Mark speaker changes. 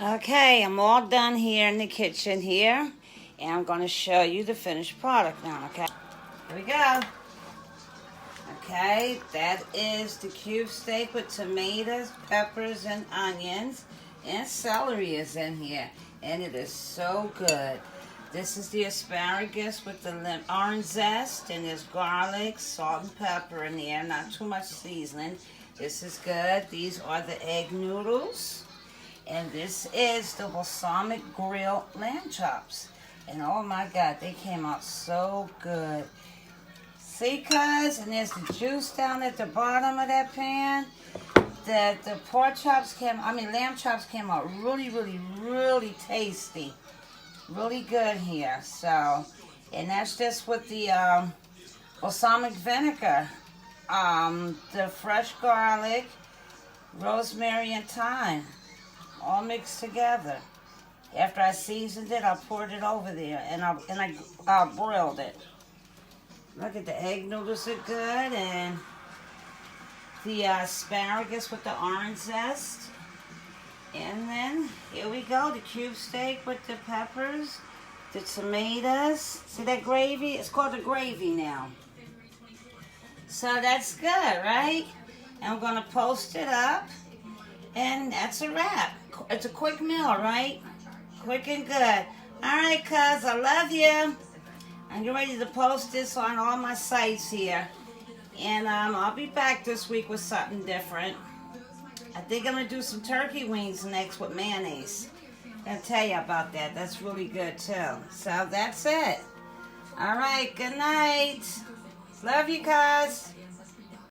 Speaker 1: Okay, I'm all done here in the kitchen here. And I'm going to show you the finished product now, okay? Here we go. Okay, that is the cube steak with tomatoes, peppers, and onions. And celery is in here. And it is so good. This is the asparagus with the orange zest. And there's garlic, salt, and pepper in there. Not too much seasoning. This is good. These are the egg noodles. And this is the balsamic grilled lamb chops. And oh my God, they came out so good. See, cuz? And there's the juice down at the bottom of that pan. The lamb chops came out really, really, really tasty. Really good here. So, and that's just with the balsamic vinegar. The fresh garlic, rosemary, and thyme. All mixed together. After I seasoned it, I poured it over there and I broiled it. Look at the egg noodles are good, and the asparagus with the orange zest. And then here we go, the cube steak with the peppers, the tomatoes. See that gravy? It's called the gravy now. So that's good, right? And I'm gonna post it up, and that's a wrap. It's a quick meal, right? Quick and good. All right, cuz, I love you. I'm getting ready to post this on all my sites here. And I'll be back this week with something different. I think I'm going to do some turkey wings next with mayonnaise. I'll tell you about that. That's really good, too. So that's it. All right, good night. Love you, cuz.